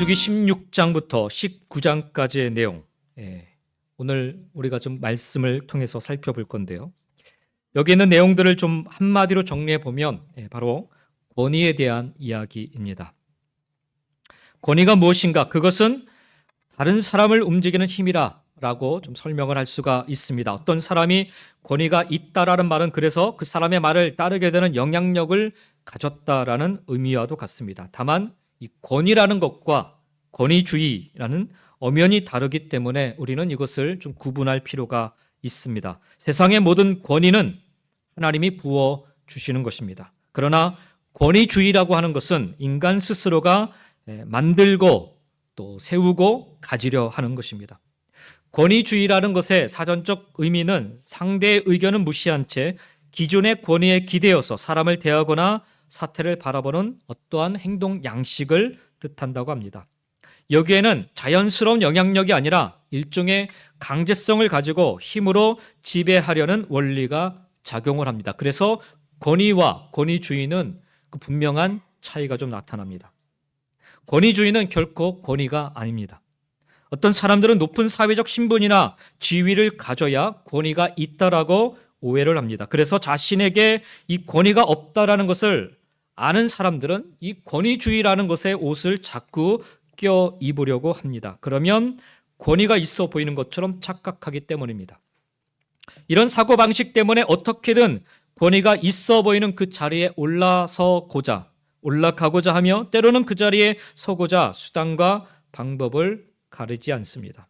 민수기 16장부터 19장까지의 내용, 오늘 우리가 좀 말씀을 통해서 살펴볼 건데요. 여기 있는 내용들을 좀 한마디로 정리해 보면 바로 권위에 대한 이야기입니다. 권위가 무엇인가? 그것은 다른 사람을 움직이는 힘이라 라고 좀 설명을 할 수가 있습니다. 어떤 사람이 권위가 있다라는 말은 그래서 그 사람의 말을 따르게 되는 영향력을 가졌다라는 의미와도 같습니다. 다만 이 권위라는 것과 권위주의라는 엄연히 다르기 때문에 우리는 이것을 좀 구분할 필요가 있습니다. 세상의 모든 권위는 하나님이 부어 주시는 것입니다. 그러나 권위주의라고 하는 것은 인간 스스로가 만들고 또 세우고 가지려 하는 것입니다. 권위주의라는 것의 사전적 의미는 상대의 의견을 무시한 채 기존의 권위에 기대어서 사람을 대하거나 사태를 바라보는 어떠한 행동 양식을 뜻한다고 합니다. 여기에는 자연스러운 영향력이 아니라 일종의 강제성을 가지고 힘으로 지배하려는 원리가 작용을 합니다. 그래서 권위와 권위주의는 그 분명한 차이가 좀 나타납니다. 권위주의는 결코 권위가 아닙니다. 어떤 사람들은 높은 사회적 신분이나 지위를 가져야 권위가 있다라고 오해를 합니다. 그래서 자신에게 이 권위가 없다라는 것을 아는 사람들은 이 권위주의라는 것에 옷을 자꾸 껴 입으려고 합니다. 그러면 권위가 있어 보이는 것처럼 착각하기 때문입니다. 이런 사고방식 때문에 어떻게든 권위가 있어 보이는 그 자리에 올라가고자 하며 때로는 그 자리에 서고자 수단과 방법을 가리지 않습니다.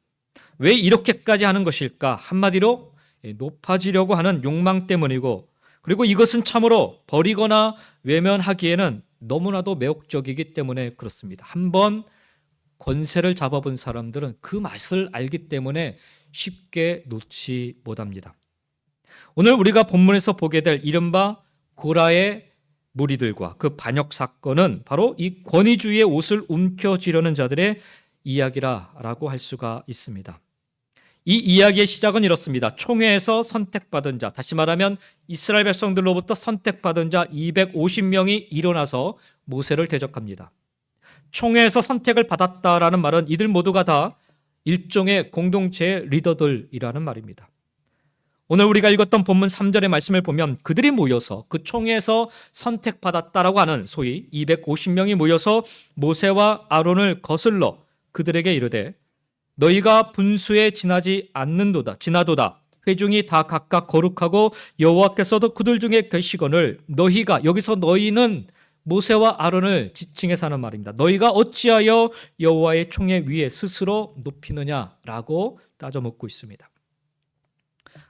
왜 이렇게까지 하는 것일까? 한마디로 높아지려고 하는 욕망 때문이고, 그리고 이것은 참으로 버리거나 외면하기에는 너무나도 매혹적이기 때문에 그렇습니다. 한번 권세를 잡아본 사람들은 그 맛을 알기 때문에 쉽게 놓지 못합니다. 오늘 우리가 본문에서 보게 될 이른바 고라의 무리들과 그 반역 사건은 바로 이 권위주의의 옷을 움켜쥐려는 자들의 이야기라고 할 수가 있습니다. 이 이야기의 시작은 이렇습니다. 총회에서 선택받은 자, 다시 말하면 이스라엘 백성들로부터 선택받은 자 250명이 일어나서 모세를 대적합니다. 총회에서 선택을 받았다라는 말은 이들 모두가 다 일종의 공동체의 리더들이라는 말입니다. 오늘 우리가 읽었던 본문 3절의 말씀을 보면 그들이 모여서 그 총회에서 선택받았다라고 하는 소위 250명이 모여서 모세와 아론을 거슬러 그들에게 이르되 너희가 분수에 지나도다. 회중이 다 각각 거룩하고 여호와께서도 그들 중에 계시거늘 너희가, 여기서 너희는 모세와 아론을 지칭해서 하는 말입니다. 너희가 어찌하여 여호와의 총회 위에 스스로 높이느냐라고 따져 묻고 있습니다.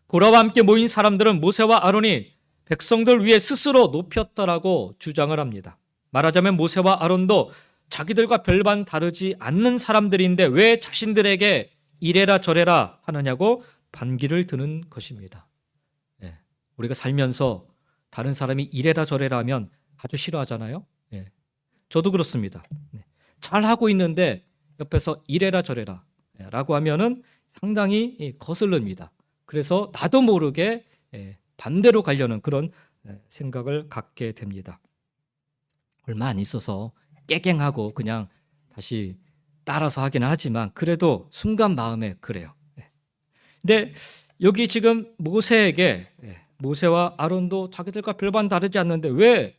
고라와 함께 모인 사람들은 모세와 아론이 백성들 위에 스스로 높였다라고 주장을 합니다. 말하자면 모세와 아론도 자기들과 별반 다르지 않는 사람들인데 왜 자신들에게 이래라 저래라 하느냐고 반기를 드는 것입니다. 우리가 살면서 다른 사람이 이래라 저래라 하면 아주 싫어하잖아요. 저도 그렇습니다. 잘하고 있는데 옆에서 이래라 저래라 라고 하면은 상당히 거슬립니다. 그래서 나도 모르게 반대로 가려는 그런 생각을 갖게 됩니다. 얼마 안 있어서 깨갱하고 그냥 다시 따라서 하기는 하지만 그래도 순간 마음에 그래요. 근데 여기 지금 모세에게 모세와 아론도 자기들과 별반 다르지 않는데 왜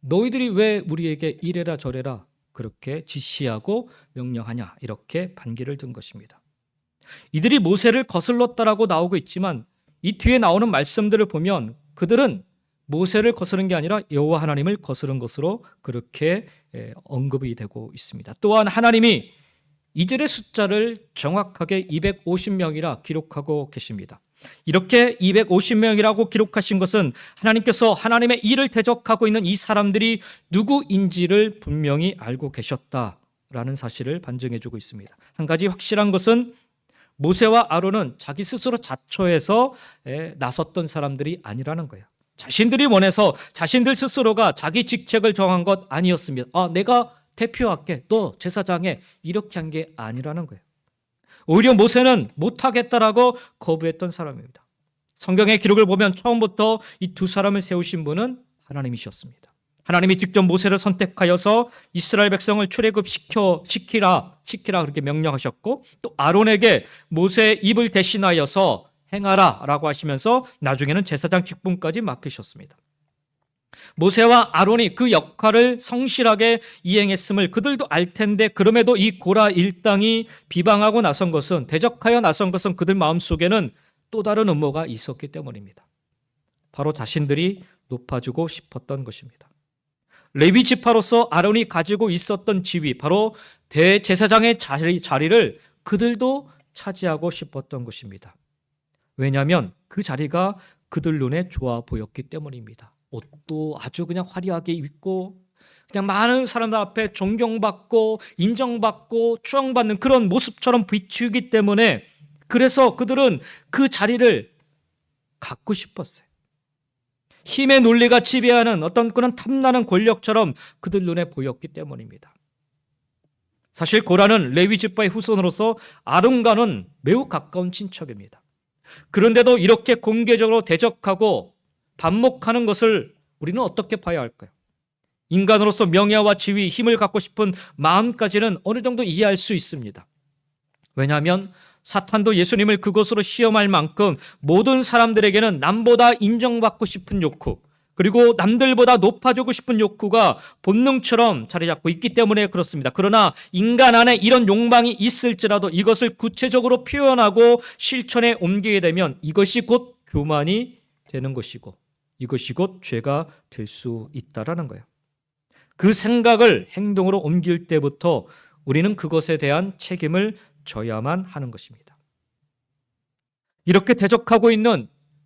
너희들이 왜 우리에게 이래라 저래라 그렇게 지시하고 명령하냐 이렇게 반기를 든 것입니다. 이들이 모세를 거슬렀다라고 나오고 있지만 이 뒤에 나오는 말씀들을 보면 그들은 모세를 거스른 게 아니라 여호와 하나님을 거스른 것으로 그렇게 언급이 되고 있습니다. 또한 하나님이 이들의 숫자를 정확하게 250명이라 기록하고 계십니다. 이렇게 250명이라고 기록하신 것은 하나님께서 하나님의 일을 대적하고 있는 이 사람들이 누구인지를 분명히 알고 계셨다라는 사실을 반증해 주고 있습니다. 한 가지 확실한 것은 모세와 아론은 자기 스스로 자초해서 나섰던 사람들이 아니라는 거예요. 자신들이 원해서 자신들 스스로가 자기 직책을 정한 것 아니었습니다. 내가 대표할게, 너 제사장에 이렇게 한 게 아니라는 거예요. 오히려 모세는 못하겠다라고 거부했던 사람입니다. 성경의 기록을 보면 처음부터 이 두 사람을 세우신 분은 하나님이셨습니다. 하나님이 직접 모세를 선택하여서 이스라엘 백성을 시키라 그렇게 명령하셨고, 또 아론에게 모세의 입을 대신하여서 행하라라고 하시면서 나중에는 제사장 직분까지 맡기셨습니다. 모세와 아론이 그 역할을 성실하게 이행했음을 그들도 알 텐데, 그럼에도 이 고라 일당이 비방하고 나선 것은, 대적하여 나선 것은 그들 마음속에는 또 다른 음모가 있었기 때문입니다. 바로 자신들이 높아지고 싶었던 것입니다. 레위 지파로서 아론이 가지고 있었던 지위, 바로 대제사장의 자리를 그들도 차지하고 싶었던 것입니다. 왜냐하면 그 자리가 그들 눈에 좋아 보였기 때문입니다. 옷도 아주 그냥 화려하게 입고 그냥 많은 사람들 앞에 존경받고 인정받고 추앙받는 그런 모습처럼 비추기 때문에, 그래서 그들은 그 자리를 갖고 싶었어요. 힘의 논리가 지배하는 어떤 그런 탐나는 권력처럼 그들 눈에 보였기 때문입니다. 사실 고라는 레위 지파의 후손으로서 아론과는 매우 가까운 친척입니다. 그런데도 이렇게 공개적으로 대적하고 반목하는 것을 우리는 어떻게 봐야 할까요? 인간으로서 명예와 지위, 힘을 갖고 싶은 마음까지는 어느 정도 이해할 수 있습니다. 왜냐하면 사탄도 예수님을 그것으로 시험할 만큼 모든 사람들에게는 남보다 인정받고 싶은 욕구, 그리고 남들보다 높아지고 싶은 욕구가 본능처럼 자리 잡고 있기 때문에 그렇습니다. 그러나 인간 안에 이런 욕망이 있을지라도 이것을 구체적으로 표현하고 실천에 옮기게 되면 이것이 곧 교만이 되는 것이고, 이것이 곧 죄가 될 수 있다라는 거예요. 그 생각을 행동으로 옮길 때부터 우리는 그것에 대한 책임을 져야만 하는 것입니다. 이렇게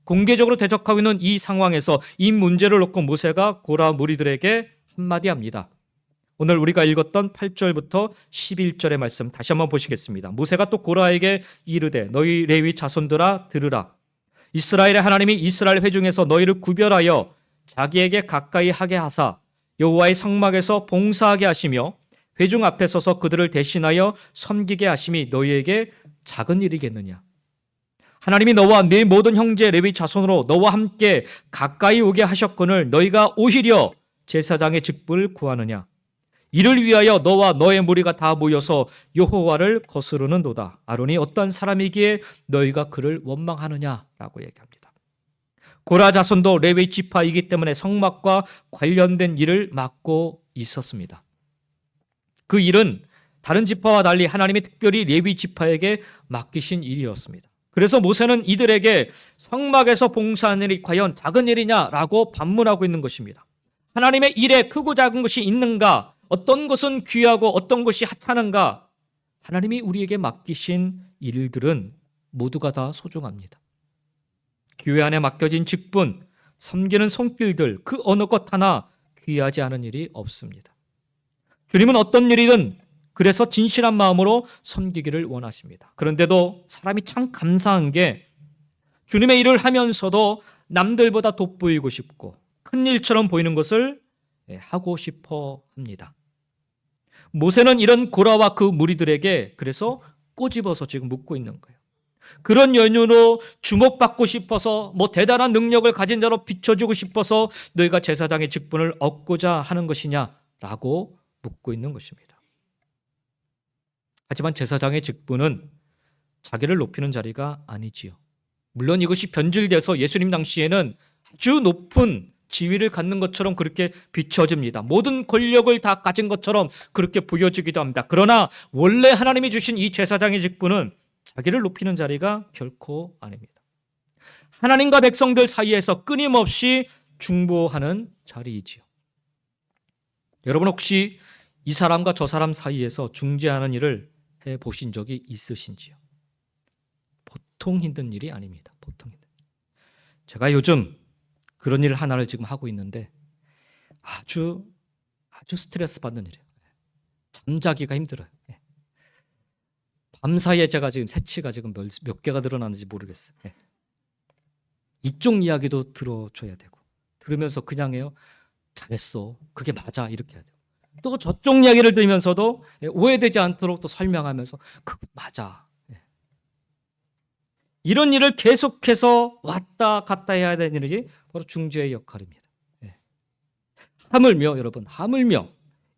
공개적으로 대적하고 있는 이 상황에서 이 문제를 놓고 모세가 고라 무리들에게 한마디 합니다. 오늘 우리가 읽었던 8절부터 11절의 말씀 다시 한번 보시겠습니다. 모세가 또 고라에게 이르되 너희 레위 자손들아 들으라. 이스라엘의 하나님이 이스라엘 회중에서 너희를 구별하여 자기에게 가까이 하게 하사 여호와의 성막에서 봉사하게 하시며 회중 앞에 서서 그들을 대신하여 섬기게 하심이 너희에게 작은 일이겠느냐. 하나님이 너와 네 모든 형제 레위 자손으로 너와 함께 가까이 오게 하셨거늘 너희가 오히려 제사장의 직분을 구하느냐. 이를 위하여 너와 너의 무리가 다 모여서 여호와를 거스르는도다. 아론이 어떠한 사람이기에 너희가 그를 원망하느냐라고 얘기합니다. 고라 자손도 레위 지파이기 때문에 성막과 관련된 일을 맡고 있었습니다. 그 일은 다른 지파와 달리 하나님이 특별히 레위 지파에게 맡기신 일이었습니다. 그래서 모세는 이들에게 성막에서 봉사하는 일이 과연 작은 일이냐라고 반문하고 있는 것입니다. 하나님의 일에 크고 작은 것이 있는가? 어떤 것은 귀하고 어떤 것이 하찮은가? 하나님이 우리에게 맡기신 일들은 모두가 다 소중합니다. 교회 안에 맡겨진 직분, 섬기는 손길들, 그 어느 것 하나 귀하지 않은 일이 없습니다. 주님은 어떤 일이든 그래서 진실한 마음으로 섬기기를 원하십니다. 그런데도 사람이 참 감사한 게 주님의 일을 하면서도 남들보다 돋보이고 싶고 큰 일처럼 보이는 것을 하고 싶어 합니다. 모세는 이런 고라와 그 무리들에게 그래서 꼬집어서 지금 묻고 있는 거예요. 그런 연유로 주목받고 싶어서 대단한 능력을 가진 자로 비춰주고 싶어서 너희가 제사장의 직분을 얻고자 하는 것이냐라고 묻고 있는 것입니다. 하지만 제사장의 직분은 자기를 높이는 자리가 아니지요. 물론 이것이 변질돼서 예수님 당시에는 아주 높은 지위를 갖는 것처럼 그렇게 비춰집니다. 모든 권력을 다 가진 것처럼 그렇게 보여지기도 합니다. 그러나 원래 하나님이 주신 이 제사장의 직분은 자기를 높이는 자리가 결코 아닙니다. 하나님과 백성들 사이에서 끊임없이 중보하는 자리이지요. 여러분 혹시 이 사람과 저 사람 사이에서 중재하는 일을 해보신 적이 있으신지요? 보통 힘든 일이 아닙니다. 보통 힘든. 제가 요즘 그런 일 하나를 지금 하고 있는데 아주 스트레스 받는 일이에요. 잠자기가 힘들어요. 밤사이에 제가 지금 새치가 지금 몇 개가 늘어나는지 모르겠어요. 이쪽 이야기도 들어줘야 되고 들으면서 그냥 해요. 잘했어. 그게 맞아. 이렇게 해야 돼요. 또 저쪽 이야기를 들으면서도 오해되지 않도록 또 설명하면서 그거 맞아. 이런 일을 계속해서 왔다 갔다 해야 되는 일이 바로 중재의 역할입니다. 하물며 여러분, 하물며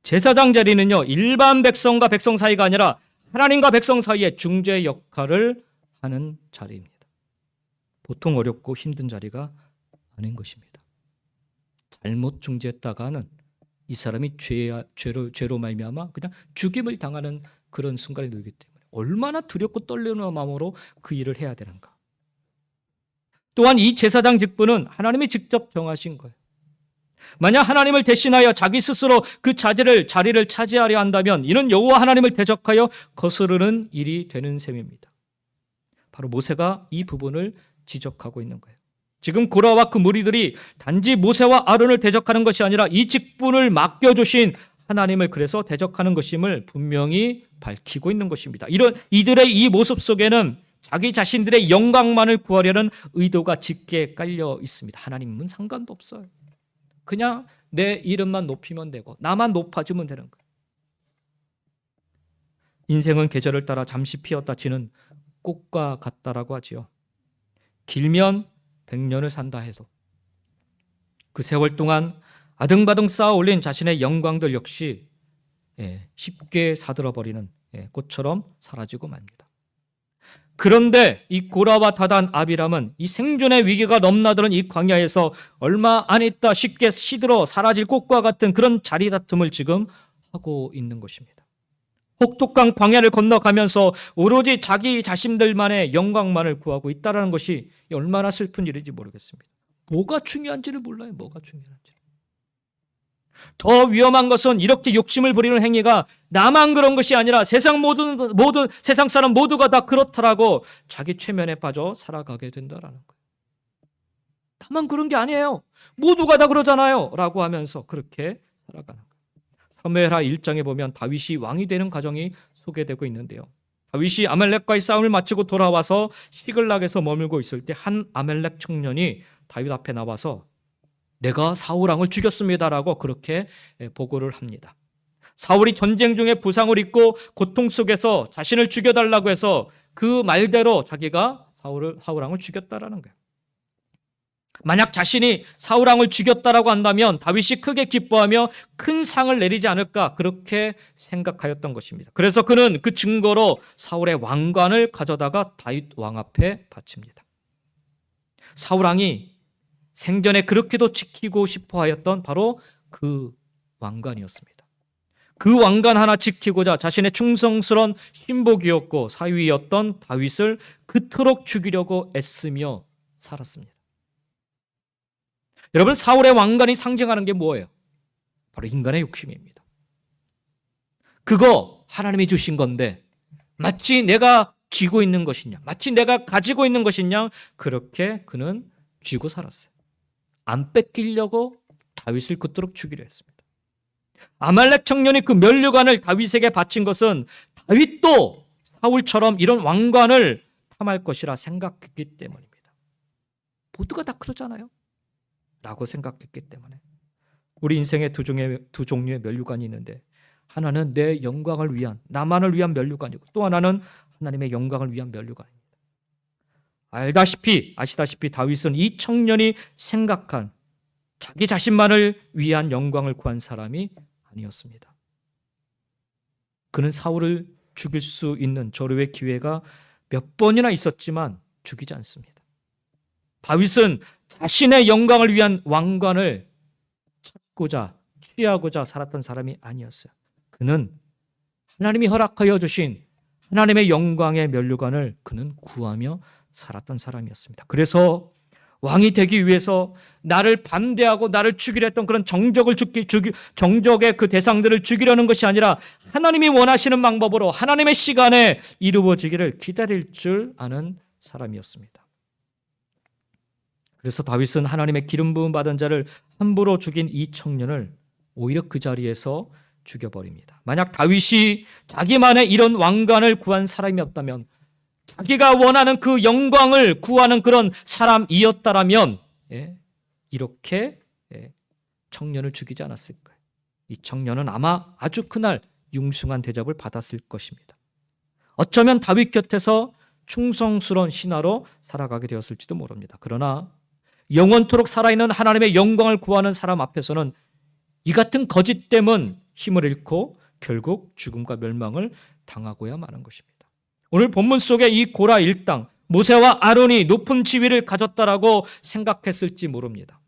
제사장 자리는요, 일반 백성과 백성 사이가 아니라 하나님과 백성 사이의 중재 역할을 하는 자리입니다. 보통 어렵고 힘든 자리가 아닌 것입니다. 잘못 중재했다가는 이 사람이 죄로 말미암아 그냥 죽임을 당하는 그런 순간이 오기 때문에 얼마나 두렵고 떨리는 마음으로 그 일을 해야 되는가. 또한 이 제사장 직분은 하나님이 직접 정하신 거예요. 만약 하나님을 대신하여 자기 스스로 그 자리를 차지하려 한다면 이는 여호와 하나님을 대적하여 거스르는 일이 되는 셈입니다. 바로 모세가 이 부분을 지적하고 있는 거예요. 지금 고라와 그 무리들이 단지 모세와 아론을 대적하는 것이 아니라 이 직분을 맡겨주신 하나님을 그래서 대적하는 것임을 분명히 밝히고 있는 것입니다. 이들의 이 모습 속에는 자기 자신들의 영광만을 구하려는 의도가 짙게 깔려 있습니다. 하나님은 상관도 없어요. 그냥 내 이름만 높이면 되고 나만 높아지면 되는 거예요. 인생은 계절을 따라 잠시 피었다 지는 꽃과 같다라고 하지요. 길면 100년을 산다 해도 그 세월 동안 아등바등 쌓아 올린 자신의 영광들 역시 쉽게 사들어버리는 꽃처럼 사라지고 맙니다. 그런데 이 고라와 다단 아비람은 이 생존의 위기가 넘나드는 이 광야에서 얼마 안 있다 쉽게 시들어 사라질 꽃과 같은 그런 자리다툼을 지금 하고 있는 것입니다. 혹독한 광야를 건너가면서 오로지 자기 자신들만의 영광만을 구하고 있다는 것이 얼마나 슬픈 일인지 모르겠습니다. 뭐가 중요한지를 몰라요. 뭐가 중요한지. 더 위험한 것은 이렇게 욕심을 부리는 행위가 나만 그런 것이 아니라 세상 세상 사람 모두가 다 그렇다라고 자기 최면에 빠져 살아가게 된다라는 거예요. 나만 그런 게 아니에요. 모두가 다 그러잖아요. 라고 하면서 그렇게 살아가는 거예요. 사무엘하 1장에 보면 다윗이 왕이 되는 과정이 소개되고 있는데요. 다윗이 아말렉과의 싸움을 마치고 돌아와서 시글락에서 머물고 있을 때 한 아말렉 청년이 다윗 앞에 나와서 내가 사울 왕을 죽였습니다라고 그렇게 보고를 합니다. 사울이 전쟁 중에 부상을 입고 고통 속에서 자신을 죽여달라고 해서 그 말대로 자기가 사울 왕을 죽였다라는 거예요. 만약 자신이 사울 왕을 죽였다라고 한다면 다윗이 크게 기뻐하며 큰 상을 내리지 않을까 그렇게 생각하였던 것입니다. 그래서 그는 그 증거로 사울의 왕관을 가져다가 다윗 왕 앞에 바칩니다. 사울 왕이 생전에 그렇게도 지키고 싶어 하였던 바로 그 왕관이었습니다. 그 왕관 하나 지키고자 자신의 충성스러운 신복이었고 사위였던 다윗을 그토록 죽이려고 애쓰며 살았습니다. 여러분, 사울의 왕관이 상징하는 게 뭐예요? 바로 인간의 욕심입니다. 그거 하나님이 주신 건데 마치 내가 쥐고 있는 것이냐, 마치 내가 가지고 있는 것이냐, 그렇게 그는 쥐고 살았어요. 안 뺏기려고 다윗을 그토록 죽이려 했습니다. 아말렉 청년이 그 면류관을 다윗에게 바친 것은 다윗도 사울처럼 이런 왕관을 탐할 것이라 생각했기 때문입니다. 모두가 다 그러잖아요. 라고 생각했기 때문에. 우리 인생에 두 종류의 면류관이 있는데 하나는 내 영광을 위한, 나만을 위한 면류관이고 또 하나는 하나님의 영광을 위한 면류관입니다. 아시다시피 다윗은 이 청년이 생각한 자기 자신만을 위한 영광을 구한 사람이 아니었습니다. 그는 사울을 죽일 수 있는 절호의 기회가 몇 번이나 있었지만 죽이지 않습니다. 다윗은 자신의 영광을 위한 왕관을 찾고자 취하고자 살았던 사람이 아니었어요. 그는 하나님이 허락하여 주신 하나님의 영광의 면류관을 그는 구하며 살았던 사람이었습니다. 그래서 왕이 되기 위해서 나를 반대하고 나를 죽이려 했던 그런 정적의 그 대상들을 죽이려는 것이 아니라 하나님이 원하시는 방법으로 하나님의 시간에 이루어지기를 기다릴 줄 아는 사람이었습니다. 그래서 다윗은 하나님의 기름 부음 받은 자를 함부로 죽인 이 청년을 오히려 그 자리에서 죽여버립니다. 만약 다윗이 자기만의 이런 왕관을 구한 사람이었다면, 자기가 원하는 그 영광을 구하는 그런 사람이었다라면 이렇게 청년을 죽이지 않았을 거예요. 이 청년은 아마 아주 그날 융숭한 대접을 받았을 것입니다. 어쩌면 다윗 곁에서 충성스러운 신하로 살아가게 되었을지도 모릅니다. 그러나 영원토록 살아있는 하나님의 영광을 구하는 사람 앞에서는 이 같은 거짓됨은 힘을 잃고 결국 죽음과 멸망을 당하고야 마는 것입니다. 오늘 본문 속에 이 고라 일당, 모세와 아론이 높은 지위를 가졌다라고 생각했을지 모릅니다.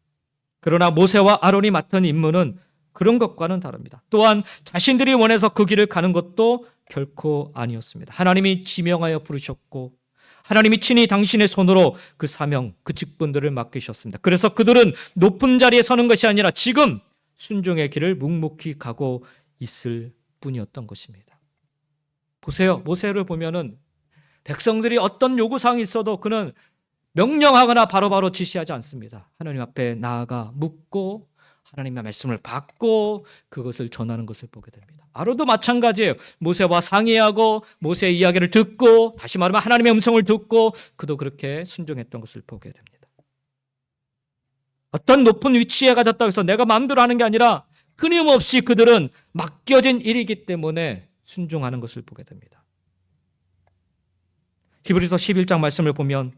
그러나 모세와 아론이 맡은 임무는 그런 것과는 다릅니다. 또한 자신들이 원해서 그 길을 가는 것도 결코 아니었습니다. 하나님이 지명하여 부르셨고 하나님이 친히 당신의 손으로 그 사명, 그 직분들을 맡기셨습니다. 그래서 그들은 높은 자리에 서는 것이 아니라 지금 순종의 길을 묵묵히 가고 있을 뿐이었던 것입니다. 보세요. 모세를 보면은 백성들이 어떤 요구사항이 있어도 그는 명령하거나 바로바로 지시하지 않습니다. 하나님 앞에 나아가 묻고 하나님의 말씀을 받고 그것을 전하는 것을 보게 됩니다. 아론도 마찬가지예요. 모세와 상의하고 모세의 이야기를 듣고 다시 말하면 하나님의 음성을 듣고 그도 그렇게 순종했던 것을 보게 됩니다. 어떤 높은 위치에 가졌다고 해서 내가 마음대로 하는 게 아니라 끊임없이 그들은 맡겨진 일이기 때문에 순종하는 것을 보게 됩니다. 히브리서 11장 말씀을 보면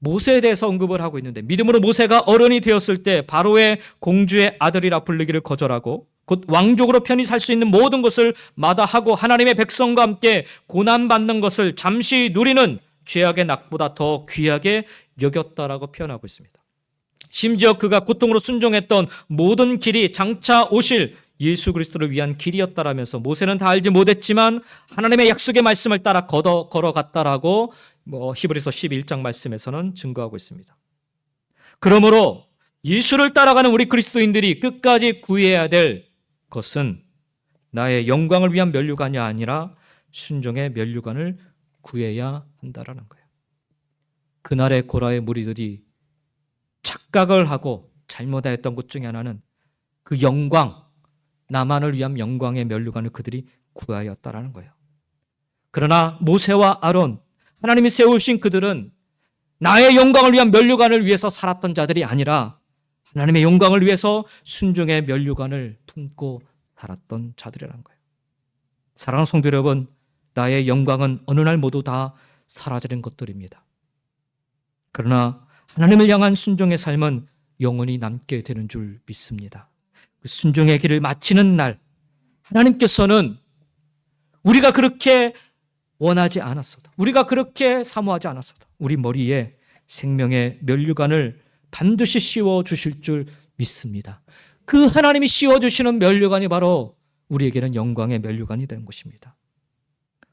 모세에 대해서 언급을 하고 있는데 믿음으로 모세가 어른이 되었을 때 바로의 공주의 아들이라 불리기를 거절하고 곧 왕족으로 편히 살 수 있는 모든 것을 마다하고 하나님의 백성과 함께 고난받는 것을 잠시 누리는 죄악의 낙보다 더 귀하게 여겼다라고 표현하고 있습니다. 심지어 그가 고통으로 순종했던 모든 길이 장차 오실 예수 그리스도를 위한 길이었다라면서 모세는 다 알지 못했지만 하나님의 약속의 말씀을 따라 걸어갔다라고 히브리서 11장 말씀에서는 증거하고 있습니다. 그러므로 예수를 따라가는 우리 그리스도인들이 끝까지 구해야 될 것은 나의 영광을 위한 면류관이 아니라 순종의 면류관을 구해야 한다라는 거예요. 그날의 고라의 무리들이 착각을 하고 잘못하였던 것 중에 하나는 그 영광, 나만을 위한 영광의 면류관을 그들이 구하였다라는 거예요. 그러나 모세와 아론, 하나님이 세우신 그들은 나의 영광을 위한 면류관을 위해서 살았던 자들이 아니라 하나님의 영광을 위해서 순종의 면류관을 품고 살았던 자들이라는 거예요. 사랑하는 성도 여러분, 나의 영광은 어느 날 모두 다 사라지는 것들입니다. 그러나 하나님을 향한 순종의 삶은 영원히 남게 되는 줄 믿습니다. 그 순종의 길을 마치는 날 하나님께서는 우리가 그렇게 원하지 않았어도, 우리가 그렇게 사모하지 않았어도 우리 머리에 생명의 면류관을 반드시 씌워주실 줄 믿습니다. 그 하나님이 씌워주시는 면류관이 바로 우리에게는 영광의 면류관이 되는 것입니다.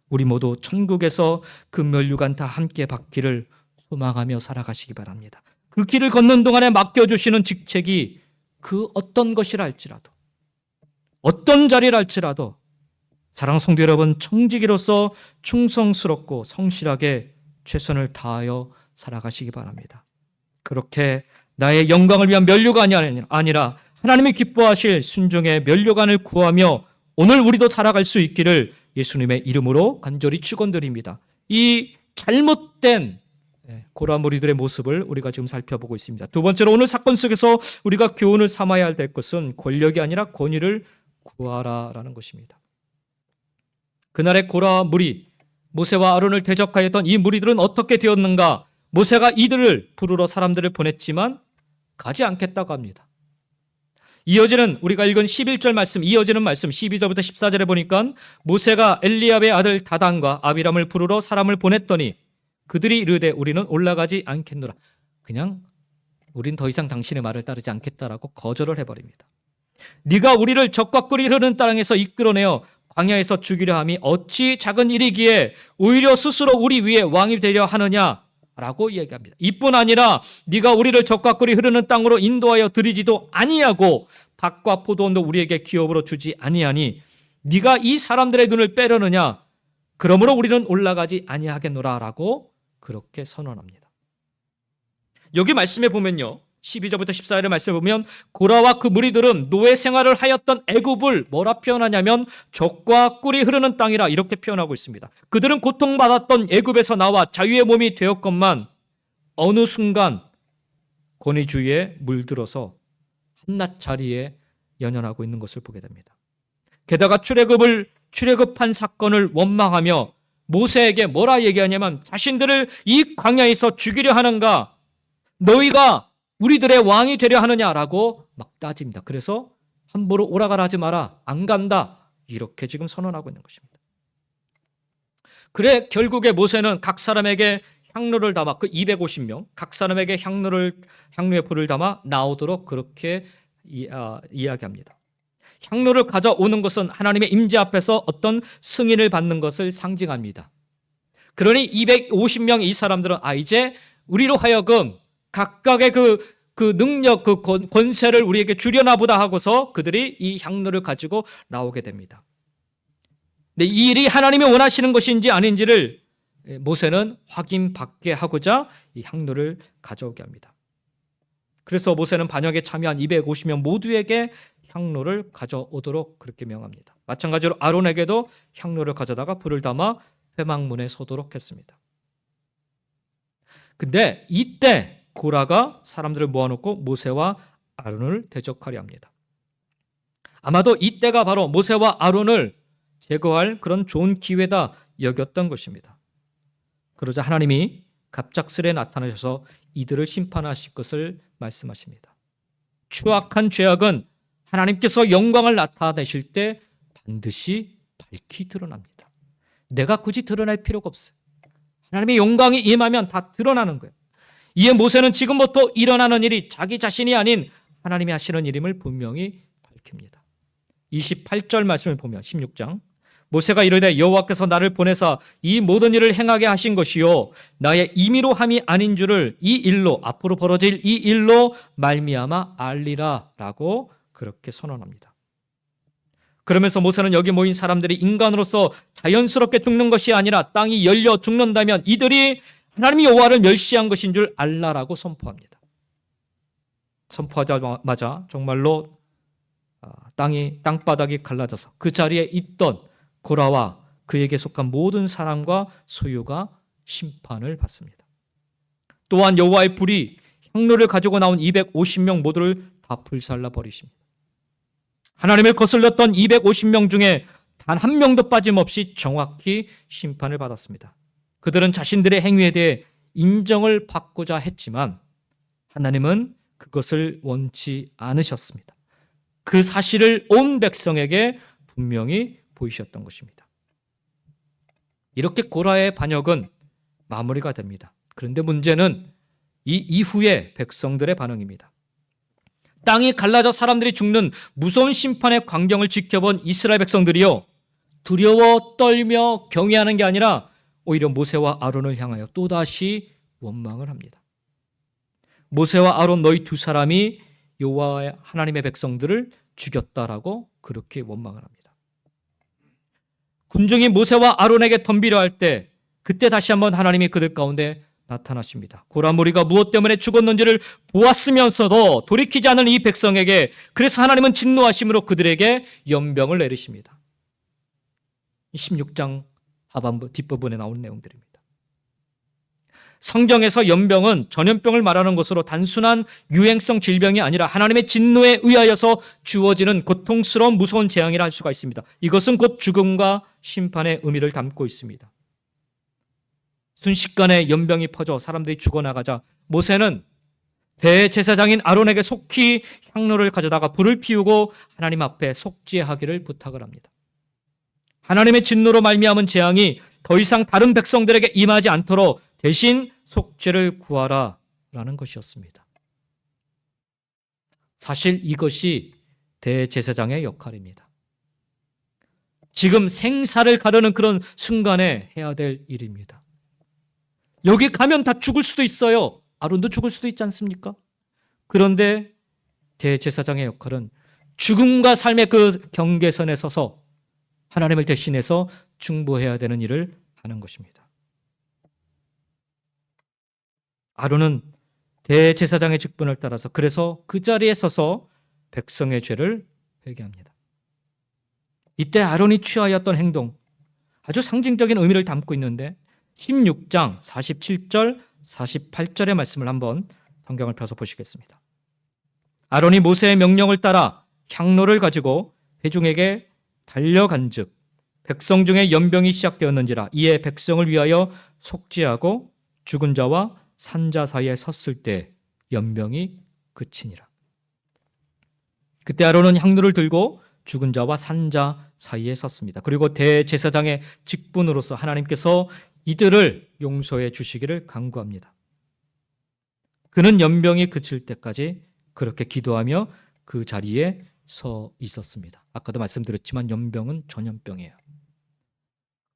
우리 모두 천국에서 그 면류관 다 함께 받기를 소망하며 살아가시기 바랍니다. 그 길을 걷는 동안에 맡겨주시는 직책이 그 어떤 것이라 할지라도, 어떤 자리라 할지라도 사랑하는 성도 여러분, 청지기로서 충성스럽고 성실하게 최선을 다하여 살아가시기 바랍니다. 그렇게 나의 영광을 위한 면류관이 아니라 하나님이 기뻐하실 순종의 면류관을 구하며 오늘 우리도 살아갈 수 있기를 예수님의 이름으로 간절히 축원드립니다. 이 잘못된 고라 무리들의 모습을 우리가 지금 살펴보고 있습니다. 두 번째로 오늘 사건 속에서 우리가 교훈을 삼아야 될 것은 권력이 아니라 권위를 구하라라는 것입니다. 그날의 고라 무리, 모세와 아론을 대적하였던 이 무리들은 어떻게 되었는가? 모세가 이들을 부르러 사람들을 보냈지만 가지 않겠다고 합니다. 이어지는 우리가 읽은 11절 말씀, 이어지는 말씀 12절부터 14절에 보니까 모세가 엘리압의 아들 다단과 아비람을 부르러 사람을 보냈더니 그들이 이르되 우리는 올라가지 않겠노라. 그냥 우린 더 이상 당신의 말을 따르지 않겠다라고 거절을 해버립니다. 네가 우리를 적과 꿀이 흐르는 땅에서 이끌어내어 광야에서 죽이려 함이 어찌 작은 일이기에 오히려 스스로 우리 위에 왕이 되려 하느냐라고 이야기합니다. 이뿐 아니라 네가 우리를 적과 꿀이 흐르는 땅으로 인도하여 들이지도 아니하고 밭과 포도원도 우리에게 기업으로 주지 아니하니 네가 이 사람들의 눈을 빼려느냐? 그러므로 우리는 올라가지 아니하겠노라라고 그렇게 선언합니다. 여기 말씀에 보면요, 12절부터 14절의 말씀에 보면 고라와 그 무리들은 노예 생활을 하였던 애굽을 뭐라 표현하냐면 적과 꿀이 흐르는 땅이라 이렇게 표현하고 있습니다. 그들은 고통받았던 애굽에서 나와 자유의 몸이 되었건만 어느 순간 권위주의에 물들어서 한낱 자리에 연연하고 있는 것을 보게 됩니다. 게다가 출애굽한 사건을 원망하며 모세에게 뭐라 얘기하냐면 자신들을 이 광야에서 죽이려 하는가? 너희가 우리들의 왕이 되려 하느냐라고 막 따집니다. 그래서 함부로 오라가라 하지 마라. 안 간다. 이렇게 지금 선언하고 있는 것입니다. 그래 결국에 모세는 각 사람에게 향로를 담아 그 250명 각 사람에게 향로의 불을 담아 나오도록 그렇게 이야기합니다. 향로를 가져오는 것은 하나님의 임재 앞에서 어떤 승인을 받는 것을 상징합니다. 그러니 250명 이 사람들은 이제 우리로 하여금 각각의 그 능력, 그 권세를 우리에게 주려나 보다 하고서 그들이 이 향로를 가지고 나오게 됩니다. 근데 이 일이 하나님이 원하시는 것인지 아닌지를 모세는 확인받게 하고자 이 향로를 가져오게 합니다. 그래서 모세는 반역에 참여한 250명 모두에게 향로를 가져오도록 그렇게 명합니다. 마찬가지로 아론에게도 향로를 가져다가 불을 담아 회막문에 서도록 했습니다. 근데 이때 고라가 사람들을 모아놓고 모세와 아론을 대적하려 합니다. 아마도 이때가 바로 모세와 아론을 제거할 그런 좋은 기회다 여겼던 것입니다. 그러자 하나님이 갑작스레 나타나셔서 이들을 심판하실 것을 말씀하십니다. 추악한 죄악은 하나님께서 영광을 나타내실 때 반드시 밝히 드러납니다. 내가 굳이 드러낼 필요가 없어요. 하나님의 영광이 임하면 다 드러나는 거예요. 이에 모세는 지금부터 일어나는 일이 자기 자신이 아닌 하나님이 하시는 일임을 분명히 밝힙니다. 28절 말씀을 보면 16장 모세가 이르되 여호와께서 나를 보내사 이 모든 일을 행하게 하신 것이요 나의 임의로 함이 아닌 줄을 이 일로 앞으로 벌어질 이 일로 말미암아 알리라 라고 그렇게 선언합니다. 그러면서 모세는 여기 모인 사람들이 인간으로서 자연스럽게 죽는 것이 아니라 땅이 열려 죽는다면 이들이 하나님이 여호와를 멸시한 것인 줄 알라라고 선포합니다. 선포하자마자 정말로 땅바닥이 갈라져서 그 자리에 있던 고라와 그에게 속한 모든 사람과 소유가 심판을 받습니다. 또한 여호와의 불이 향로를 가지고 나온 250명 모두를 다 불살라 버리십니다. 하나님을 거슬렸던 250명 중에 단 한 명도 빠짐없이 정확히 심판을 받았습니다. 그들은 자신들의 행위에 대해 인정을 받고자 했지만 하나님은 그것을 원치 않으셨습니다. 그 사실을 온 백성에게 분명히 보이셨던 것입니다. 이렇게 고라의 반역은 마무리가 됩니다. 그런데 문제는 이 이후의 백성들의 반응입니다. 땅이 갈라져 사람들이 죽는 무서운 심판의 광경을 지켜본 이스라엘 백성들이요 두려워 떨며 경외하는 게 아니라 오히려 모세와 아론을 향하여 또다시 원망을 합니다. 모세와 아론 너희 두 사람이 여호와 하나님의 백성들을 죽였다라고 그렇게 원망을 합니다. 군중이 모세와 아론에게 덤비려 할 때 그때 다시 한번 하나님이 그들 가운데 나타나십니다. 고라 무리가 무엇 때문에 죽었는지를 보았으면서도 돌이키지 않은 이 백성에게 그래서 하나님은 진노하심으로 그들에게 연병을 내리십니다. 16장 하반부 뒷부분에 나오는 내용들입니다. 성경에서 연병은 전염병을 말하는 것으로 단순한 유행성 질병이 아니라 하나님의 진노에 의하여서 주어지는 고통스러운 무서운 재앙이라 할 수가 있습니다. 이것은 곧 죽음과 심판의 의미를 담고 있습니다. 순식간에 연병이 퍼져 사람들이 죽어나가자 모세는 대제사장인 아론에게 속히 향로를 가져다가 불을 피우고 하나님 앞에 속죄하기를 부탁을 합니다. 하나님의 진노로 말미암은 재앙이 더 이상 다른 백성들에게 임하지 않도록 대신 속죄를 구하라라는 것이었습니다. 사실 이것이 대제사장의 역할입니다. 지금 생사를 가르는 그런 순간에 해야 될 일입니다. 여기 가면 다 죽을 수도 있어요. 아론도 죽을 수도 있지 않습니까? 그런데 대제사장의 역할은 죽음과 삶의 그 경계선에 서서 하나님을 대신해서 중보해야 되는 일을 하는 것입니다. 아론은 대제사장의 직분을 따라서 그래서 그 자리에 서서 백성의 죄를 회개합니다. 이때 아론이 취하였던 행동 아주 상징적인 의미를 담고 있는데 16장 47절 48절의 말씀을 한번 성경을 펴서 보시겠습니다. 아론이 모세의 명령을 따라 향로를 가지고 회중에게 달려간즉 백성 중에 연병이 시작되었는지라 이에 백성을 위하여 속죄하고 죽은 자와 산 자 사이에 섰을 때 연병이 그치니라. 그때 아론은 향로를 들고 죽은 자와 산 자 사이에 섰습니다. 그리고 대제사장의 직분으로서 하나님께서 이들을 용서해 주시기를 간구합니다. 그는 연병이 그칠 때까지 그렇게 기도하며 그 자리에 서 있었습니다. 아까도 말씀드렸지만 연병은 전염병이에요.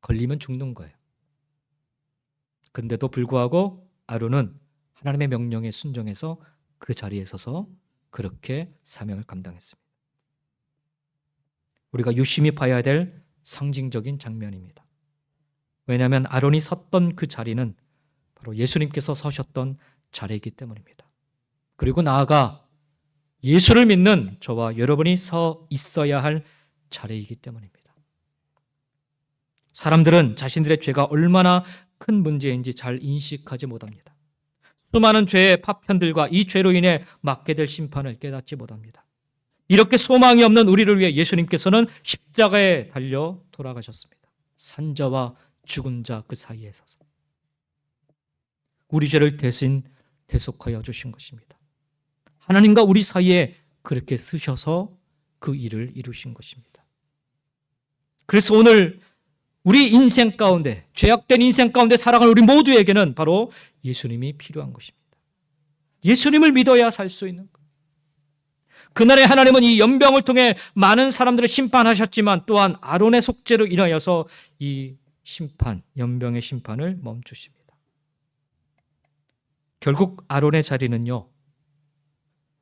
걸리면 죽는 거예요. 그런데도 불구하고 아론은 하나님의 명령에 순종해서 그 자리에 서서 그렇게 사명을 감당했습니다. 우리가 유심히 봐야 될 상징적인 장면입니다. 왜냐하면 아론이 섰던 그 자리는 바로 예수님께서 서셨던 자리이기 때문입니다. 그리고 나아가 예수를 믿는 저와 여러분이 서 있어야 할 자리이기 때문입니다. 사람들은 자신들의 죄가 얼마나 큰 문제인지 잘 인식하지 못합니다. 수많은 죄의 파편들과 이 죄로 인해 맞게 될 심판을 깨닫지 못합니다. 이렇게 소망이 없는 우리를 위해 예수님께서는 십자가에 달려 돌아가셨습니다. 산자와 죽은 자 그 사이에 서서 우리 죄를 대신 대속하여 주신 것입니다. 하나님과 우리 사이에 그렇게 쓰셔서 그 일을 이루신 것입니다. 그래서 오늘 우리 인생 가운데, 죄악된 인생 가운데 살아가는 우리 모두에게는 바로 예수님이 필요한 것입니다. 예수님을 믿어야 살 수 있는 것. 그날에 하나님은 이 연병을 통해 많은 사람들을 심판하셨지만 또한 아론의 속죄로 인하여서 이 심판, 연병의 심판을 멈추십니다. 결국 아론의 자리는요,